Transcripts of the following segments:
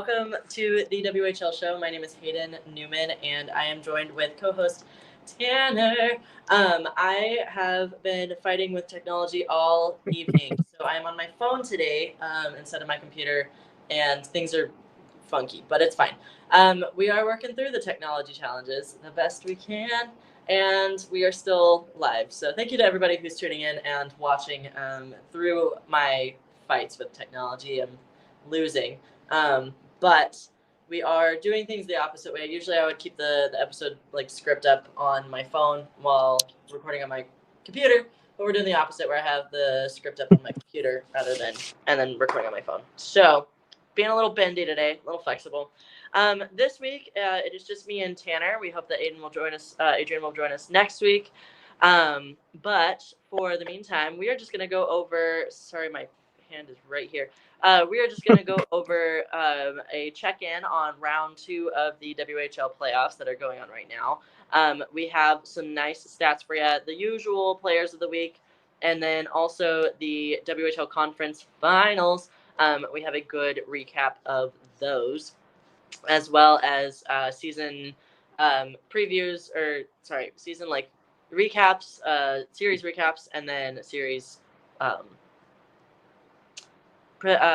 welcome to the WHL show. My name is Hayden Newman, and I am joined with co-host Tanner. I have been fighting with technology all evening, so I am on my phone today instead of my computer, and things are funky, but it's fine. We are working through the technology challenges the best we can, and we are still live. So thank you to everybody who's tuning in and watching through my fights with technology. I'm losing. But we are doing things the opposite way. Usually I would keep the episode script up on my phone while recording on my computer, but we're doing the opposite where I have the script up on my computer and then recording on my phone. So being a little bendy today, a little flexible. This week it is just me and Tanner. We hope that Adrian will join us next week. But for the meantime, we are just gonna go over. Sorry, my hand is right here. We are just going to go over a check-in on round 2 of the WHL playoffs that are going on right now. We have some nice stats for you, the usual players of the week, and then also the WHL conference finals. We have a good recap of those, as well as season previews, season recaps, series recaps, and then series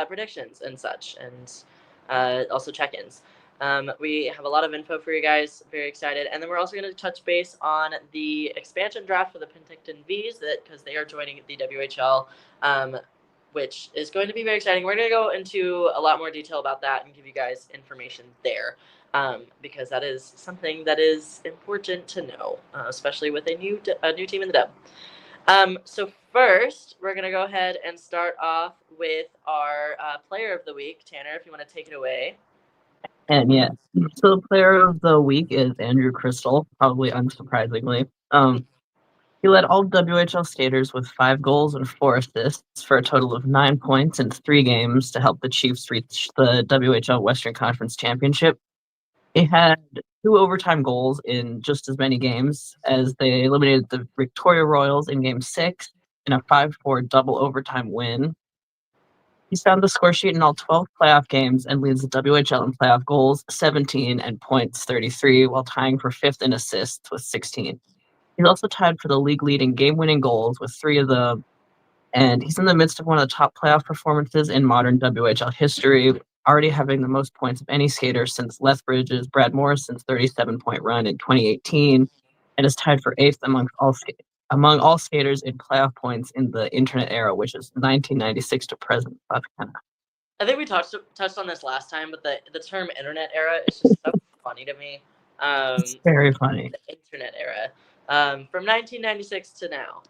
predictions and such, and also check-ins. We have a lot of info for you guys. Very excited. And then we're also going to touch base on the expansion draft for the Penticton Vs, because they are joining the WHL, which is going to be very exciting. We're going to go into a lot more detail about that and give you guys information there, because that is something that is important to know, especially with a new team in the dub. So first, we're going to go ahead and start off with our player of the week. Tanner, if you want to take it away. And yeah, so the player of the week is Andrew Crystal, probably unsurprisingly. He led all WHL skaters with 5 goals and 4 assists for a total of 9 points in 3 games to help the Chiefs reach the WHL Western Conference Championship. He had 2 overtime goals in just as many games, as they eliminated the Victoria Royals in Game 6 in a 5-4 double overtime win. He's found the score sheet in all 12 playoff games and leads the WHL in playoff goals, 17, and points, 33, while tying for 5th in assists with 16. He's also tied for the league lead in game-winning goals with 3 of them, and he's in the midst of one of the top playoff performances in modern WHL history, already having the most points of any skater since Lethbridge's Brad Morrison's 37-point run in 2018, and is tied for 8th among all skaters in playoff points in the internet era, which is 1996 to present. I think we touched on this last time, but the term internet era is just so funny to me. It's very funny. The internet era, from 1996 to now.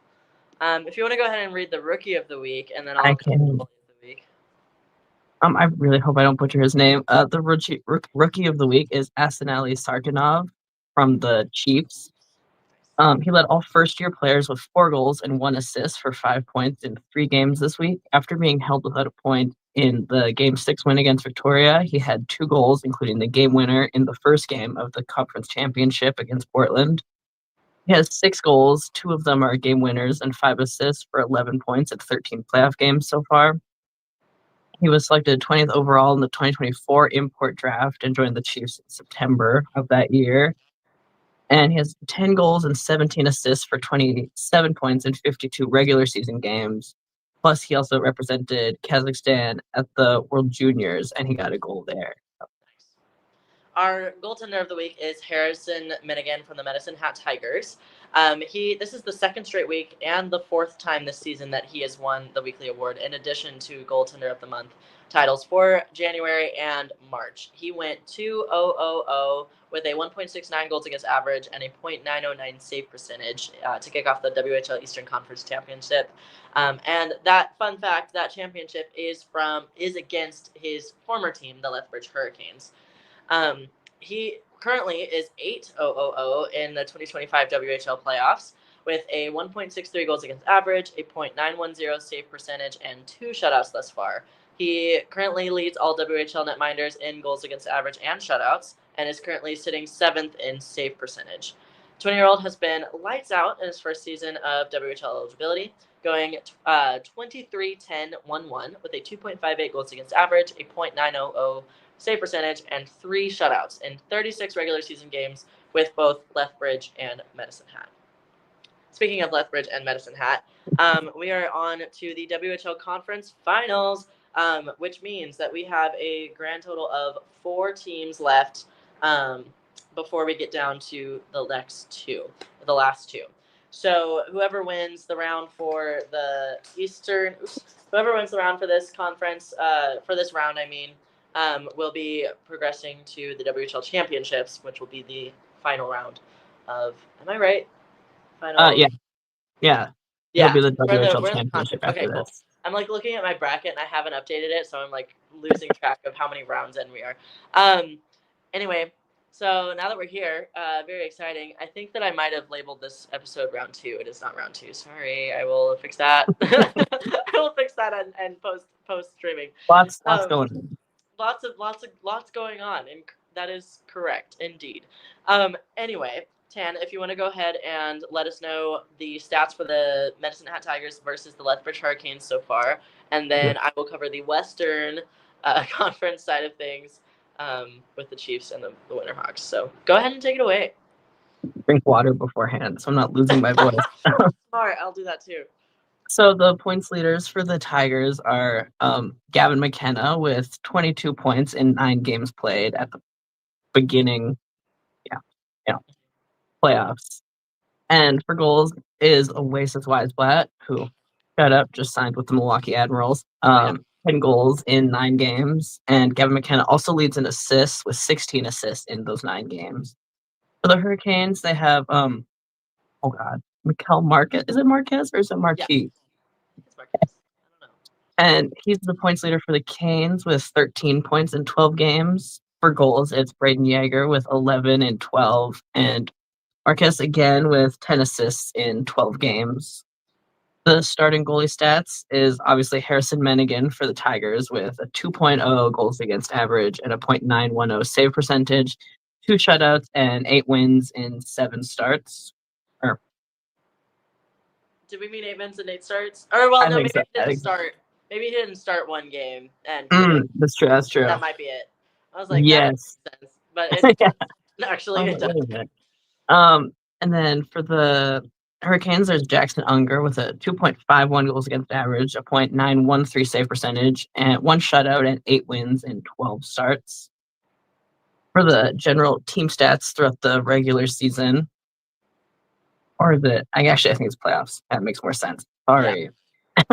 If you want to go ahead and read the rookie of the week, and then I'll cover the goalie of the week. I really hope I don't butcher his name. The rookie of the week is Asanali Sarkinov from the Chiefs. He led all first-year players with 4 goals and 1 assist for 5 points in 3 games this week. After being held without a point in the Game 6 win against Victoria, he had 2 goals, including the game winner in the first game of the Conference Championship against Portland. He has 6 goals, 2 of them are game winners, and 5 assists for 11 points at 13 playoff games so far. He was selected 20th overall in the 2024 import draft and joined the Chiefs in September of that year. And he has 10 goals and 17 assists for 27 points in 52 regular season games. Plus, he also represented Kazakhstan at the World Juniors, and he got a goal there. Our goaltender of the week is Harrison Minigan from the Medicine Hat Tigers. This is the 2nd straight week and the 4th time this season that he has won the weekly award, in addition to goaltender of the month titles for January and March. He went 2-0-0-0 with a 1.69 goals against average and a .909 save percentage to kick off the WHL Eastern Conference Championship. And that fun fact, that championship is against his former team, the Lethbridge Hurricanes. He currently is 8-0-0-0 in the 2025 WHL playoffs with a 1.63 goals against average, a .910 save percentage, and 2 shutouts thus far. He currently leads all WHL netminders in goals against average and shutouts, and is currently sitting 7th in save percentage. 20-year-old has been lights out in his first season of WHL eligibility, going 23-10-1-1 with a 2.58 goals against average, a .900 save percentage, and 3 shutouts in 36 regular season games with both Lethbridge and Medicine Hat. Speaking of Lethbridge and Medicine Hat, we are on to the WHL Conference Finals, which means that we have a grand total of 4 teams left before we get down to the last two. So whoever wins the round for the whoever wins the round for this conference, for this round, will be progressing to the WHL Championships, which will be the final round of. Am I right? Final. Yeah. It'll be the WHL Championship after this. Cool. I'm looking at my bracket and I haven't updated it, so I'm losing track of how many rounds in we are. Anyway, so now that we're here, very exciting. I think that I might have labeled this episode round 2. It is not round 2. Sorry, I will fix that. I will fix that and post streaming. Lots going on. Lots going on, and that is correct indeed. Anyway, Tan, if you want to go ahead and let us know the stats for the Medicine Hat Tigers versus the Lethbridge Hurricanes so far, and then I will cover the Western Conference side of things with the Chiefs and the Winterhawks. So go ahead and take it away. Drink water beforehand, so I'm not losing my voice. Smart, I'll do that too. So the points leaders for the Tigers are Gavin McKenna with 22 points in 9 games played at the beginning, playoffs. And for goals is Oasis Weisblatt, who just signed with the Milwaukee Admirals. 10 goals in 9 games. And Gavin McKenna also leads in assists with 16 assists in those 9 games. For the Hurricanes, they have Mikel Marquez. Is it Marquez or is it Marquis? Yeah. It's Marquez. I don't know. And he's the points leader for the Canes with 13 points in 12 games. For goals, it's Braden Yeager with 11 and 12. And Marquez again with 10 assists in 12 games. The starting goalie stats is obviously Harrison Mennigan for the Tigers with a 2.0 goals against average and a .910 save percentage, 2 shutouts, and 8 wins in 7 starts. Did we mean 8 wins and 8 starts? Or well, no, maybe he didn't start. Maybe he didn't start one game and that's true. That might be it. I was like, yes, that makes sense, but actually it does. And then for the Hurricanes, there's Jackson Unger with a 2.51 goals against average, a .913 save percentage, and 1 shutout and 8 wins in 12 starts. For the general team stats throughout the regular season, or I think it's playoffs. That makes more sense. Sorry. Yeah.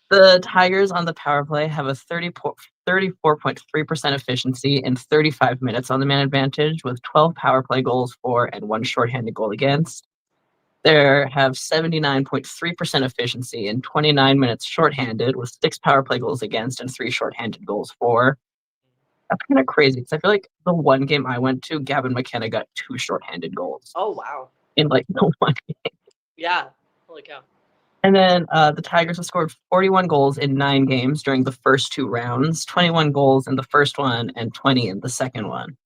The Tigers on the power play have a 34.3% efficiency in 35 minutes on the man advantage with 12 power play goals for and 1 shorthanded goal against. They have 79.3% efficiency in 29 minutes shorthanded with 6 power play goals against and 3 shorthanded goals for. That's kind of crazy because I feel like the one game I went to, Gavin McKenna got 2 shorthanded goals. Oh, wow. In the one game. Yeah. Holy cow. And then the Tigers have scored 41 goals in 9 games during the first 2 rounds, 21 goals in the first one and 20 in the second one.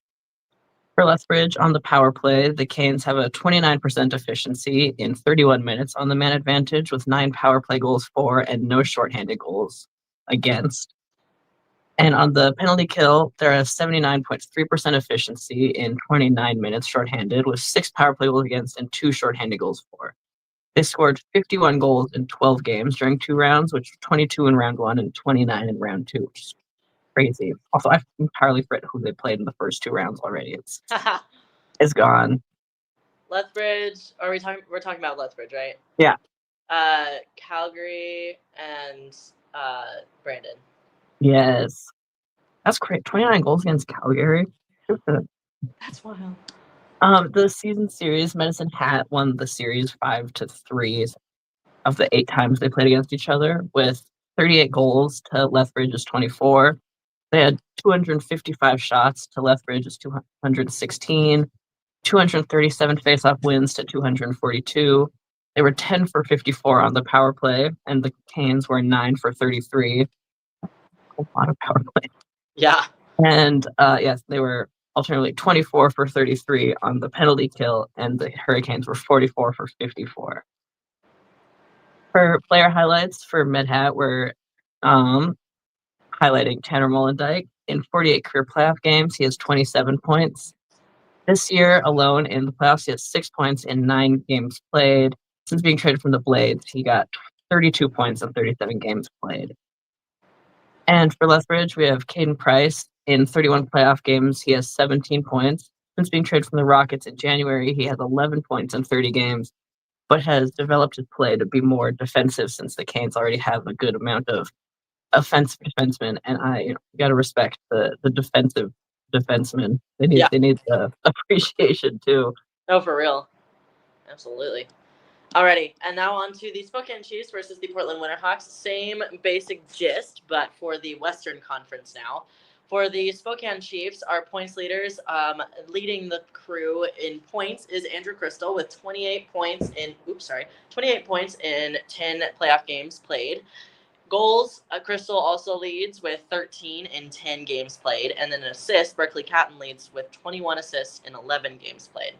For Lethbridge on the power play, the Canes have a 29% efficiency in 31 minutes on the man advantage with 9 power play goals for and no shorthanded goals against. And on the penalty kill, they're a 79.3% efficiency in 29 minutes shorthanded with 6 power play goals against and 2 shorthanded goals for. They scored 51 goals in 12 games during 2 rounds, which 22 in round 1 and 29 in round 2, which is crazy. Also, I entirely forget who they played in the first 2 rounds already. It's gone. Lethbridge, we're talking about Lethbridge, right? Yeah. Calgary and Brandon. Yes. That's great. 29 goals against Calgary. That's wild. The season series, Medicine Hat won the series 5-3 of the 8 times they played against each other, with 38 goals to Lethbridge's 24. They had 255 shots to Lethbridge's 216, 237 face-off wins to 242. They were 10 for 54 on the power play, and the Canes were 9 for 33. A lot of power play. Yeah. And yes, they were alternately 24 for 33 on the penalty kill, and the Hurricanes were 44 for 54. For player highlights for MedHat, we're highlighting Tanner Mollendijk in 48 career playoff games, he has 27 points. This year alone in the playoffs, he has 6 points in 9 games played. Since being traded from the Blades, he got 32 points in 37 games played. And for Lethbridge, we have Caden Price. In 31 playoff games, he has 17 points. Since being traded from the Rockets in January, he has 11 points in 30 games, but has developed his play to be more defensive since the Canes already have a good amount of offensive defensemen. And I got to respect the defensive defensemen. They need the appreciation too. Oh, for real. Absolutely. Alrighty, and now on to the Spokane Chiefs versus the Portland Winterhawks. Same basic gist, but for the Western Conference now. For the Spokane Chiefs, our points leaders, leading the crew in points is Andrew Crystal with 28 points in 10 playoff games played. Goals, Crystal also leads with 13 in 10 games played, and then an assist, Berkeley Catton leads with 21 assists in 11 games played.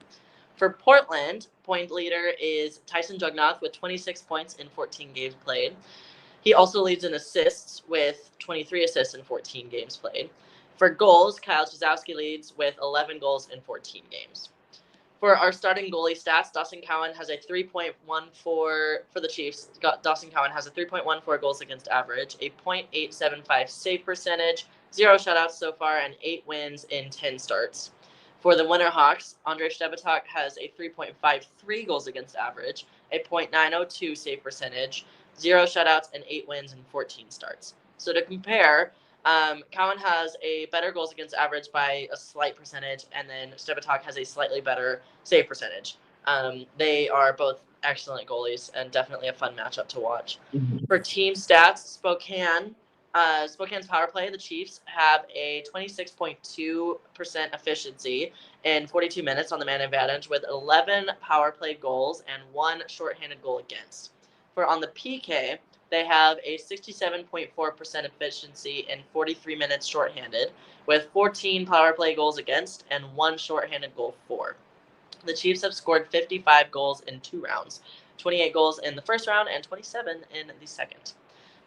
For Portland, point leader is Tyson Jugnoth with 26 points in 14 games played. He also leads in assists with 23 assists in 14 games played. For goals, Kyle Chizowski leads with 11 goals in 14 games. For our starting goalie stats, Dawson Cowan has a 3.14 for the Chiefs. Dawson Cowan has a 3.14 goals against average, a .875 save percentage, 0 shutouts so far, and 8 wins in 10 starts. For the Winterhawks, Andrei Stebatok has a 3.53 goals against average, a .902 save percentage, 0 shutouts, and 8 wins in 14 starts. So to compare, Cowan has a better goals against average by a slight percentage, and then Stebatok has a slightly better save percentage. They are both excellent goalies and definitely a fun matchup to watch. Mm-hmm. For team stats, Spokane's power play, the Chiefs have a 26.2% efficiency in 42 minutes on the man advantage with 11 power play goals and 1 shorthanded goal against. For on the PK, they have a 67.4% efficiency in 43 minutes shorthanded with 14 power play goals against and 1 shorthanded goal for. The Chiefs have scored 55 goals in 2 rounds, 28 goals in the first round and 27 in the second.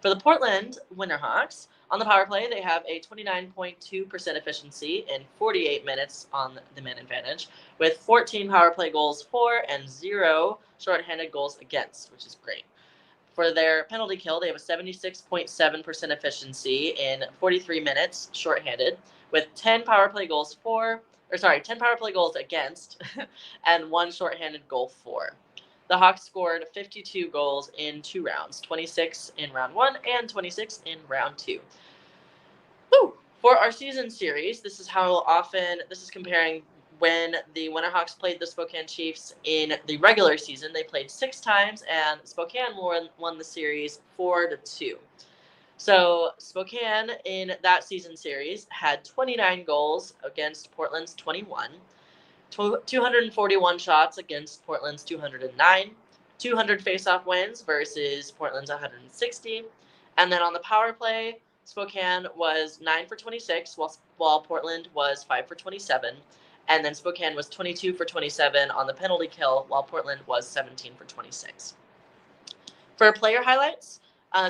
For the Portland Winterhawks, on the power play, they have a 29.2% efficiency in 48 minutes on the man advantage, with 14 power play goals for and 0 shorthanded goals against, which is great. For their penalty kill, they have a 76.7% efficiency in 43 minutes shorthanded, with 10 power play goals against, and 1 shorthanded goal for. The Hawks scored 52 goals in 2 rounds, 26 in round 1 and 26 in round 2. Woo! For our season series, this is comparing when the Winterhawks played the Spokane Chiefs in the regular season. They played 6 times, and Spokane won the series 4-2. So Spokane in that season series had 29 goals against Portland's 21, 241 shots against Portland's 209, 200 faceoff wins versus Portland's 160, and then on the power play, Spokane was 9 for 26, while Portland was 5 for 27, and then Spokane was 22 for 27 on the penalty kill, while Portland was 17 for 26. For player highlights,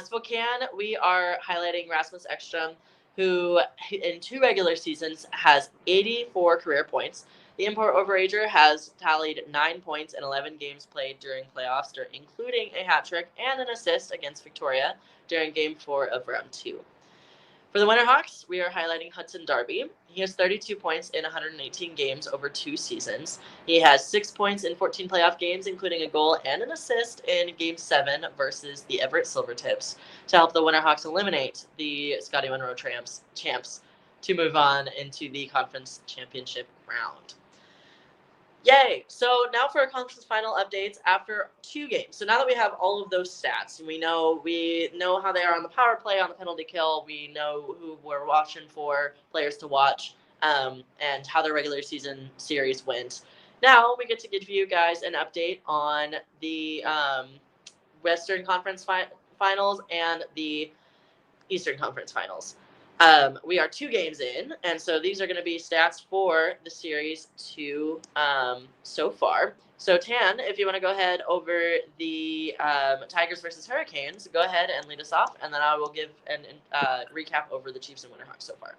Spokane, we are highlighting Rasmus Ekstrom, who in 2 regular seasons has 84 career points. The import overager has tallied 9 points in 11 games played during playoffs, including a hat trick and an assist against Victoria during Game 4 of Round 2. For the Winterhawks, we are highlighting Hudson Darby. He has 32 points in 118 games over 2 seasons. He has 6 points in 14 playoff games, including a goal and an assist in Game 7 versus the Everett Silvertips to help the Winterhawks eliminate the Scotty Monroe champs to move on into the conference championship round. Yay! So now for our conference final updates after 2 games. So now that we have all of those stats, we know how they are on the power play, on the penalty kill. We know who we're watching for, players to watch, and how the regular season series went. Now we get to give you guys an update on the Western Conference Finals and the Eastern Conference Finals. We are 2 games in, and so these are going to be stats for the series 2 so far. So, Tan, if you want to go ahead over the Tigers versus Hurricanes, go ahead and lead us off, and then I will give a recap over the Chiefs and Winterhawks so far.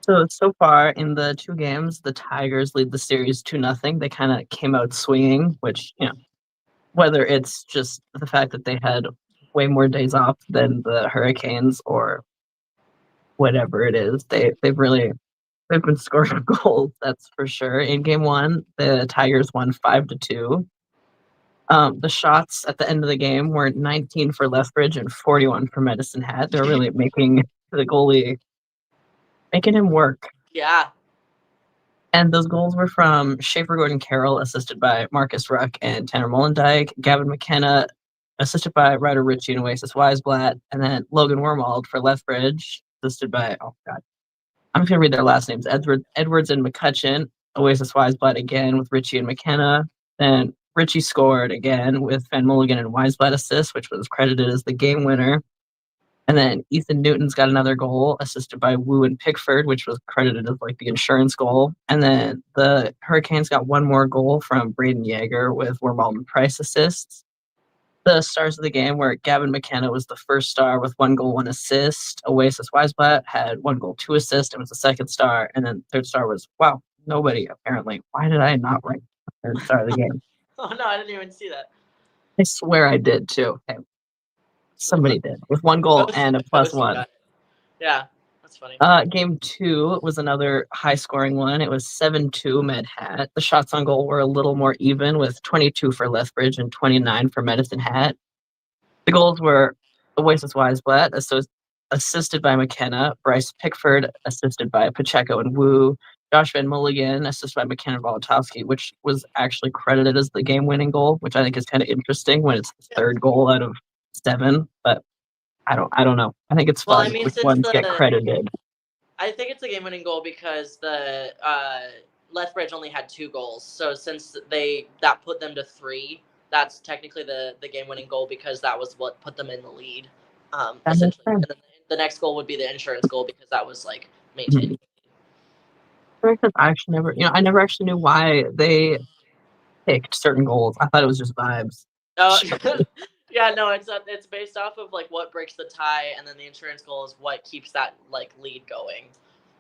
So far in the 2 games, the Tigers lead the series 2-0. They kind of came out swinging, which, whether it's just the fact that they had way more days off than the Hurricanes or whatever it is, they've been scoring goals, that's for sure. In game 1, the Tigers won 5-2. The shots at the end of the game were 19 for Lethbridge and 41 for Medicine Hat. They're really making the goalie making him work. Yeah. And those goals were from Schaefer Gordon Carroll, assisted by Marcus Ruck and Tanner Mollendijk, Gavin McKenna, assisted by Ryder Ritchie and Oasis Weisblatt, and then Logan Wormald for Lethbridge, assisted by, oh God, I'm just going to read their last names, Edwards and McCutcheon, Oasis Weisblatt again with Ritchie and McKenna. Then Ritchie scored again with Van Mulligan and Weisblatt assist, which was credited as the game winner. And then Ethan Newton's got another goal, assisted by Wu and Pickford, which was credited as like the insurance goal. And then the Hurricanes got one more goal from Braden Yeager with Wormald and Price assists. The stars of the game were Gavin McKenna was the first star with 1 goal, 1 assist. Oasis Weisblatt had 1 goal, 2 assists and was the second star. And then third star was, wow, nobody apparently. Why did I not write the third star of the game? Oh no, I didn't even see that. I swear I did too. Okay. Somebody did with 1 goal and a +1. Yeah, that's funny. Game 2 was another high-scoring one. It was 7-2 Med Hat. The shots on goal were a little more even, with 22 for Lethbridge and 29 for Medicine Hat. The goals were Oasis Weisblatt, assisted by McKenna, Bryce Pickford, assisted by Pacheco and Wu, Josh Van Mulligan, assisted by McKenna Volotovsky, which was actually credited as the game-winning goal, which I think is kind of interesting when it's the third goal out of 7, but I don't know. I think it's fun which ones get credited. I think it's a game-winning goal because the Lethbridge only had 2 goals, so since that put them to 3, that's technically the game-winning goal because that was what put them in the lead. Essentially, and then the next goal would be the insurance goal because that was like maintained. Because I actually I never actually knew why they picked certain goals. I thought it was just vibes. Yeah, no, it's based off of like what breaks the tie, and then the insurance goal is what keeps that like lead going.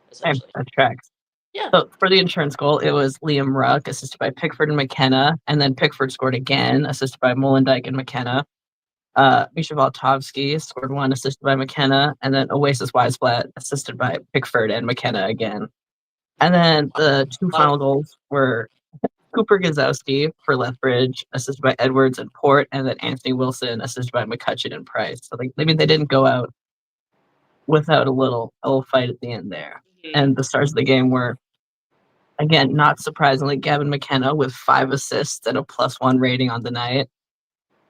Essentially, that tracks. Yeah. So for the insurance goal, it was Liam Ruck, assisted by Pickford and McKenna, and then Pickford scored again, assisted by Mollendijk and McKenna. Misha Voltovsky scored 1, assisted by McKenna, and then Oasis Weisblatt, assisted by Pickford and McKenna again. And then the 2 final goals were Cooper Gazowski for Lethbridge, assisted by Edwards and Port, and then Anthony Wilson, assisted by McCutcheon and Price. So they didn't go out without a little fight at the end there. Mm-hmm. And the stars of the game were, again, not surprisingly, Gavin McKenna with 5 assists and a +1 rating on the night.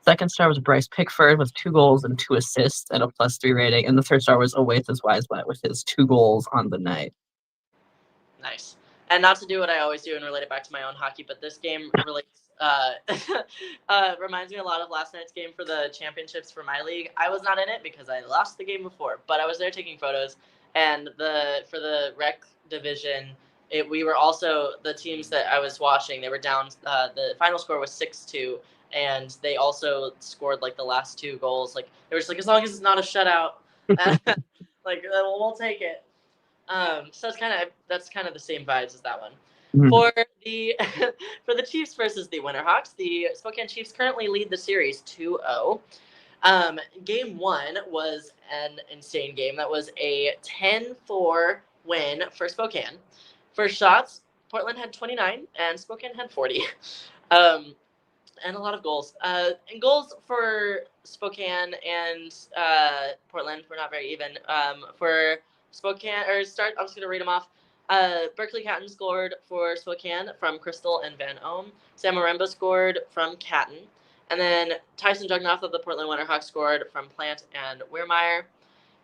Second star was Bryce Pickford with 2 goals and 2 assists and a +3 rating. And the third star was Oasis Weisblatt with his 2 goals on the night. Nice. And not to do what I always do and relate it back to my own hockey, but this game relates reminds me a lot of last night's game for the championships for my league. I was not in it because I lost the game before, but I was there taking photos. And for the rec division, we were also the teams that I was watching. They were down. The final score was 6-2, and they also scored like the last 2 goals. Like they were just like, as long as it's not a shutout, like we'll take it. So that's kind of the same vibes as that one. Mm-hmm. For the Chiefs versus the Winterhawks, the Spokane Chiefs currently lead the series 2-0. Game 1 was an insane game. That was a 10-4 win for Spokane. For shots, Portland had 29 and Spokane had 40. And a lot of goals. And goals for Spokane and Portland were not very even. For Spokane, I'm just going to read them off. Berkeley Catton scored for Spokane from Crystal and Van Ohm. Sam Maremba scored from Catton. And then Tyson Jugnoff of the Portland Winterhawks scored from Plant and Weirmeyer.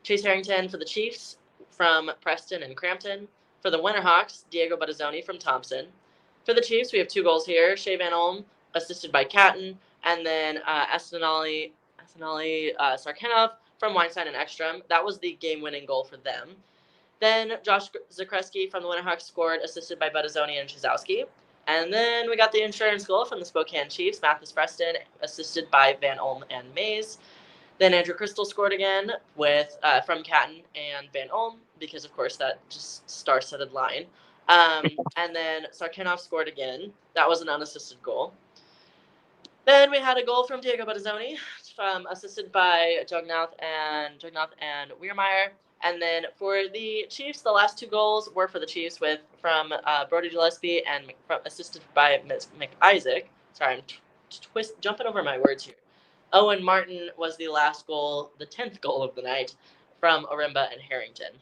Chase Harrington for the Chiefs from Preston and Crampton. For the Winterhawks, Diego Buttazzoni from Thompson. For the Chiefs, we have 2 goals here. Shea Van Ohm, assisted by Catton. And then Estinali Sarkenov from Weinstein and Ekstrom. That was the game-winning goal for them. Then Josh Zakreski from the Winterhawks scored, assisted by Buttazzoni and Chizowski. And then we got the insurance goal from the Spokane Chiefs, Mathis Preston, assisted by Van Olm and Mays. Then Andrew Crystal scored again with from Catton and Van Ulm, because of course that just star-studded line. And then Sarkinov scored again. That was an unassisted goal. Then we had a goal from Diego Battazzoni, assisted by Jugnath and Weirmeyer. And then for the Chiefs, the last 2 goals were for the Chiefs from Brody Gillespie and assisted by McIsaac. Sorry, I'm jumping over my words here. Owen Martin was the last goal, the 10th goal of the night, from Orimba and Harrington.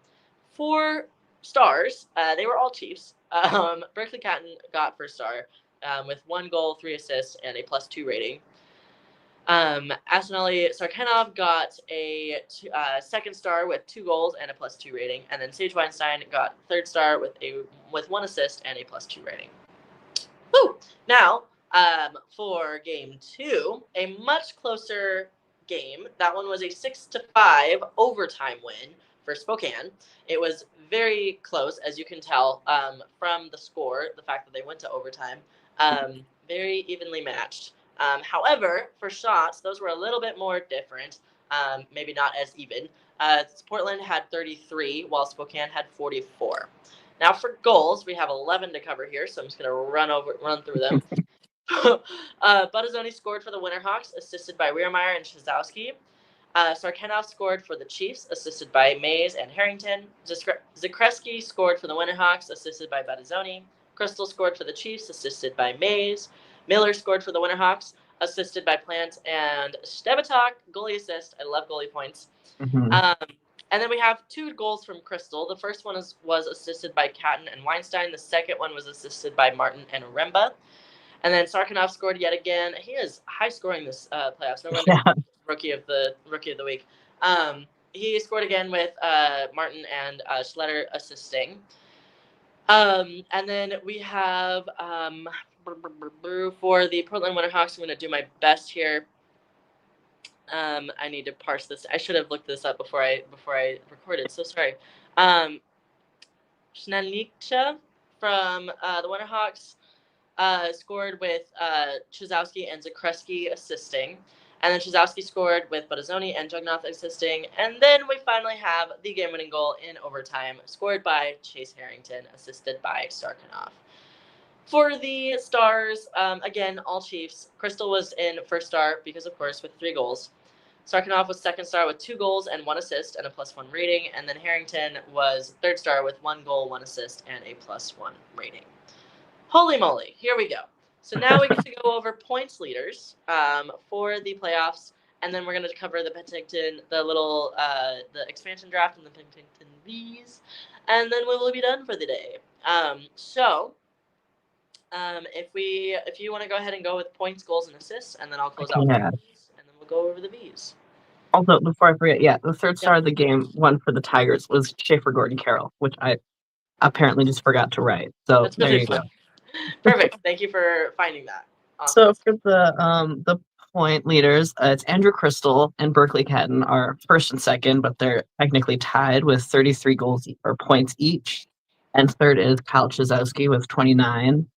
For stars, they were all Chiefs. Berkeley Catton got first star with 1 goal, 3 assists, and a +2 rating. Astonelli Sarkenov got a second star with 2 goals and a +2 rating, and then Sage Weinstein got third star with 1 assist and a +2 rating. Woo! Now, for game 2, a much closer game. That one was a 6-5 overtime win for Spokane. It was very close, as you can tell from the score, the fact that they went to overtime. Very evenly matched. However, for shots, those were a little bit more different. Maybe not as even. Portland had 33, while Spokane had 44. Now for goals, we have 11 to cover here, so I'm just going to run through them. Battazzoni scored for the Winterhawks, assisted by Weirmeyer and Shazowski. Sarkenov scored for the Chiefs, assisted by Mays and Harrington. Zakreski scored for the Winterhawks, assisted by Battazzoni. Crystal scored for the Chiefs, assisted by Mays. Miller scored for the Winterhawks, assisted by Plant and Stebatok, goalie assist. I love goalie points. Mm-hmm. And then we have 2 goals from Crystal. The first one was assisted by Catton and Weinstein. The second one was assisted by Martin and Oremba. And then Sarkenov scored yet again. He is high scoring this playoffs. No wonder rookie of the week. He scored again with Martin and Schletter assisting. And then we have for the Portland Winterhawks, I'm going to do my best here. I need to parse this. I should have looked this up before I recorded. So sorry. Schnelnikcha from the Winterhawks scored with Chazowski and Zakreski assisting. And then Chazowski scored with Battazzoni and Jugnath assisting. And then we finally have the game-winning goal in overtime, scored by Chase Harrington, assisted by Sarkenov. For the stars, again, all Chiefs. Crystal was in first star because, of course, with 3 goals. Sarkenov was second star with 2 goals and 1 assist and a +1 rating. And then Harrington was third star with 1 goal, 1 assist, and a +1 rating. Holy moly, here we go. So now we get to go over points leaders for the playoffs, and then we're going to cover the Penticton, the expansion draft and the Penticton V's, and then we will be done for the day. If you want to go ahead and go with points, goals, and assists, and then I'll close out with the V's, and then we'll go over the V's. Also, before I forget, the third star of the game, one for the Tigers, was Schaefer Gordon Carroll, which I apparently just forgot to write. So that's really fun. Perfect. Thank you for finding that. Awesome. So for the point leaders, it's Andrew Crystal and Berkeley Catton are first and second, but they're technically tied with 33 goals or points each. And third is Kyle Chazowski with 29.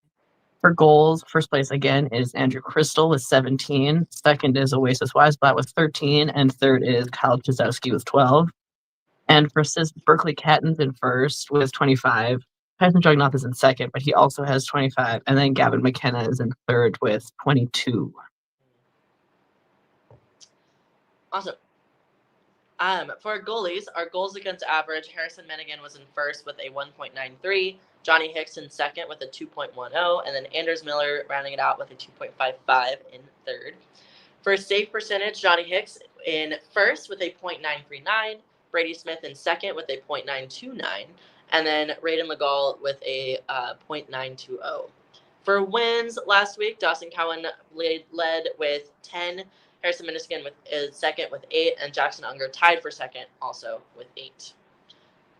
For goals, first place again is Andrew Crystal with 17. Second is Oasis Weisblatt with 13. And third is Kyle Chazowski with 12. And for assists, Berkeley Catton's in first with 25. Tyson Jugnath is in second, but he also has 25. And then Gavin McKenna is in third with 22. Awesome. For goalies, our goals against average, Harrison Menigan was in first with a 1.93. Johnny Hicks in second with a 2.10. And then Anders Miller rounding it out with a 2.55 in third. For save percentage, Johnny Hicks in first with a 0.939. Brady Smith in second with a 0.929. And then Raiden Legal with a 0.920. For wins last week, Dawson Cowan led with 10. Harrison Menigan is second with 8. And Jackson Unger tied for second also with 8.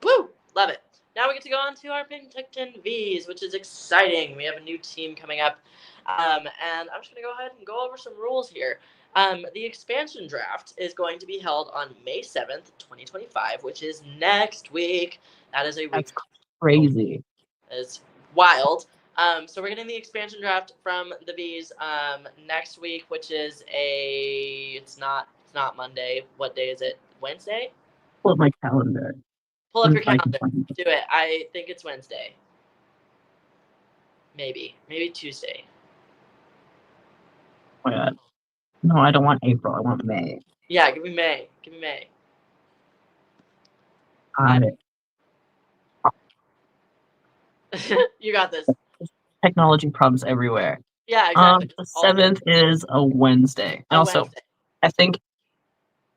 Woo! Love it. Now we get to go on to our Penticton V's, which is exciting. We have a new team coming up. And I'm just going to go ahead and go over some rules here. The expansion draft is going to be held on May 7th, 2025, which is next week. That is a week. That's crazy. It's wild. So we're getting the expansion draft from the V's next week, which is it's not It's not Monday. What day is it? Wednesday? Pull up my calendar. Pull up your If I can calendar. find it. Do it. I think it's Wednesday. Maybe Tuesday. Oh my God. No, I don't want April. I want May. Yeah, give me May. Give me May. Got it. You got this. Technology problems everywhere. Yeah, exactly. The All day. 7th is a Wednesday. And A also, Wednesday. I think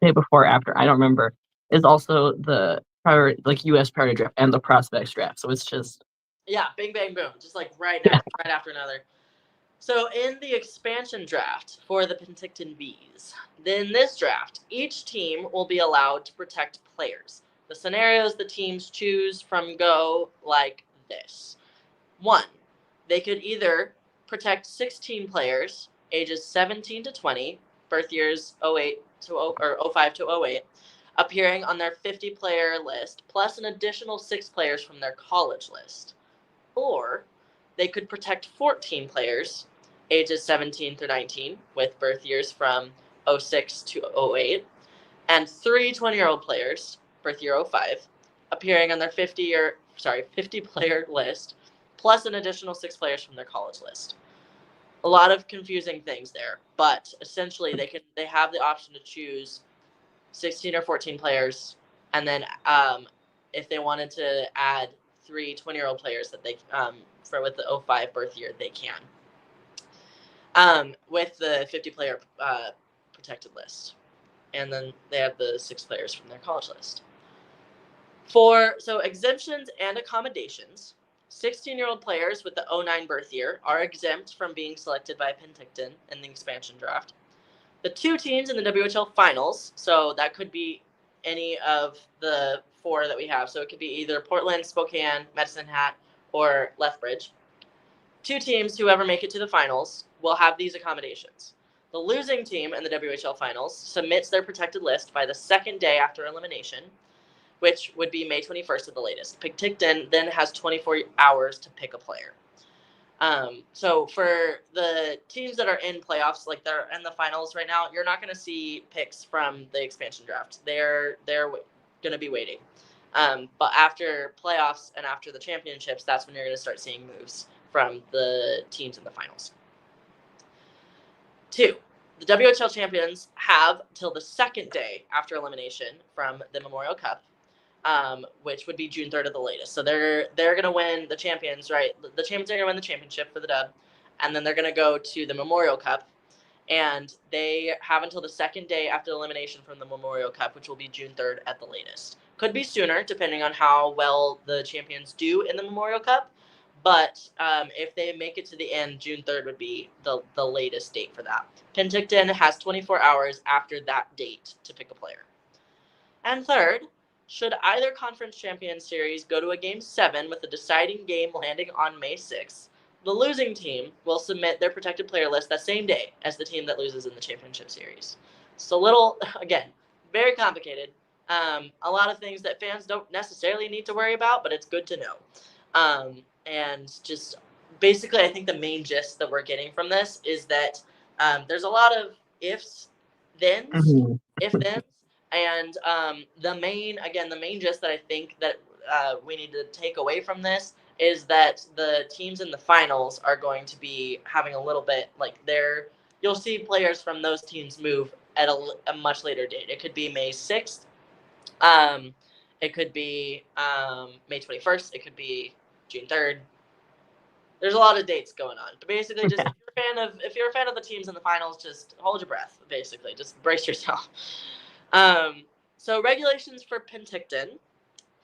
day before or after, I don't remember, is also the priority, like US priority draft and the prospects draft. So it's just Yeah, bing, bang, boom. Just like right Yeah. next, right after another. So in the expansion draft for the Penticton Bees, in this draft, each team will be allowed to protect players. The scenarios the teams choose from go like this. 1. They could either protect 16 players, ages 17 to 20, birth years 08 to 05 to 08, appearing on their 50-player list, plus an additional 6 players from their college list. Or they could protect 14 players, ages 17 through 19, with birth years from 06 to 08, and 3 20-year-old players, birth year 05, appearing on their 50-player list, plus an additional 6 players from their college list. A lot of confusing things there, but essentially they have the option to choose 16 or 14 players, and then if they wanted to add 3 20-year-old players that they for with the 05 birth year, they can. With the 50-player protected list, and then they have the 6 players from their college list. So exemptions and accommodations, 16-year-old players with the 09 birth year are exempt from being selected by Penticton in the expansion draft. The 2 teams in the WHL finals, so that could be any of the 4 that we have. So it could be either Portland, Spokane, Medicine Hat, or Lethbridge. 2 teams, whoever make it to the finals, will have these accommodations. The losing team in the WHL finals submits their protected list by the second day after elimination, which would be May 21st at the latest. Penticton then has 24 hours to pick a player. So for the teams that are in playoffs, like they're in the finals right now, you're not going to see picks from the expansion draft. They're going to be waiting. But after playoffs and after the championships, that's when you're going to start seeing moves from the teams in the finals. 2, the WHL champions have till the second day after elimination from the Memorial Cup, which would be June 3rd at the latest. So they're going to win the champions, right? The champions are going to win the championship for the dub, and then they're going to go to the Memorial Cup, and they have until the second day after elimination from the Memorial Cup, which will be June 3rd at the latest. Could be sooner, depending on how well the champions do in the Memorial Cup, but if they make it to the end, June 3rd would be the latest date for that. Penticton has 24 hours after that date to pick a player. And third, should either conference champion series go to a Game 7 with the deciding game landing on May 6th, the losing team will submit their protected player list that same day as the team that loses in the championship series. So again, very complicated. A lot of things that fans don't necessarily need to worry about, but it's good to know. And just basically, I think the main gist that we're getting from this is that there's a lot of ifs, thens, Mhm. if-thens, and the main gist that I think that we need to take away from this is that the teams in the finals are going to be having a little bit you'll see players from those teams move at a much later date. It could be May 6th. It could be May 21st. It could be June 3rd. There's a lot of dates going on. But basically, just if you're a fan of the teams in the finals, just hold your breath. Basically, just brace yourself. So regulations for Penticton.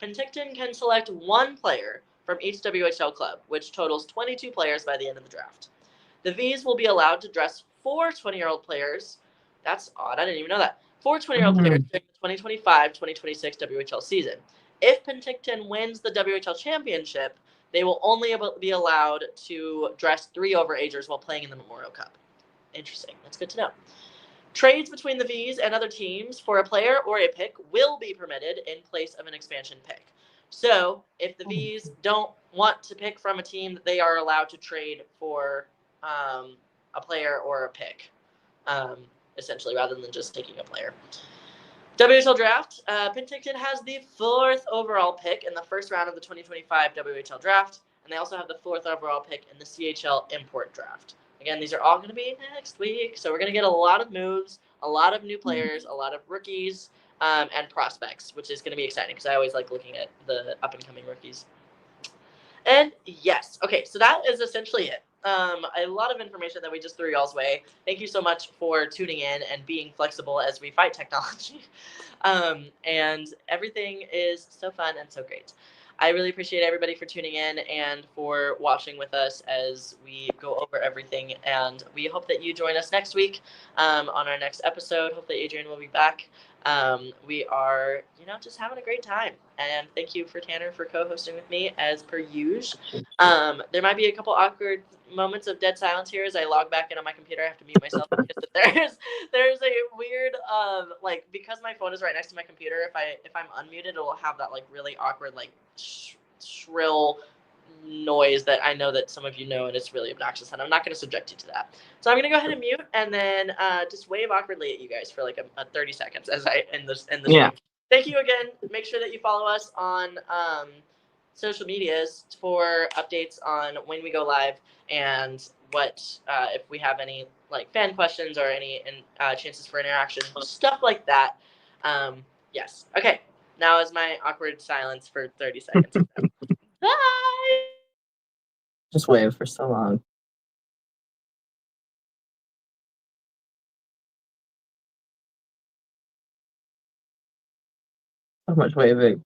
Penticton can select 1 player from each WHL club, which totals 22 players by the end of the draft. The Vs will be allowed to dress 4 20-year-old players. That's odd. I didn't even know that. 4 20-year-old players during the 2025-2026 WHL season. If Penticton wins the WHL championship, they will only be allowed to dress 3 overagers while playing in the Memorial Cup. Interesting. That's good to know. Trades between the Vs and other teams for a player or a pick will be permitted in place of an expansion pick. So if the Vs don't want to pick from a team, they are allowed to trade for a player or a pick. essentially, rather than just taking a player. WHL Draft, Penticton has the 4th overall pick in the first round of the 2025 WHL Draft, and they also have the 4th overall pick in the CHL Import Draft. Again, these are all going to be next week, so we're going to get a lot of moves, a lot of new players, a lot of rookies, and prospects, which is going to be exciting because I always like looking at the up-and-coming rookies. And yes, okay, so that is essentially it. A lot of information that we just threw y'all's way. Thank you so much for tuning in and being flexible as we fight technology. And everything is so fun and so great. I really appreciate everybody for tuning in and for watching with us as we go over everything. And we hope that you join us next week on our next episode. Hope that Adrian will be back. We are, just having a great time. And thank you for Tanner for co-hosting with me as per usual. There might be a couple awkward moments of dead silence here as I log back into my computer. I have to mute myself because there's a weird because my phone is right next to my computer. If I'm unmuted, it will have that really awkward shrill noise that I know that some of you know, and it's really obnoxious, and I'm not going to subject you to that. So I'm going to go ahead and mute and then just wave awkwardly at you guys for a 30 seconds as I end this stream. Thank you again. Make sure that you follow us on social medias for updates on when we go live and what if we have any fan questions or any chances for interaction, stuff like that. Yes. Okay. Now is my awkward silence for 30 seconds. Bye. Just wave for so long. So much waving.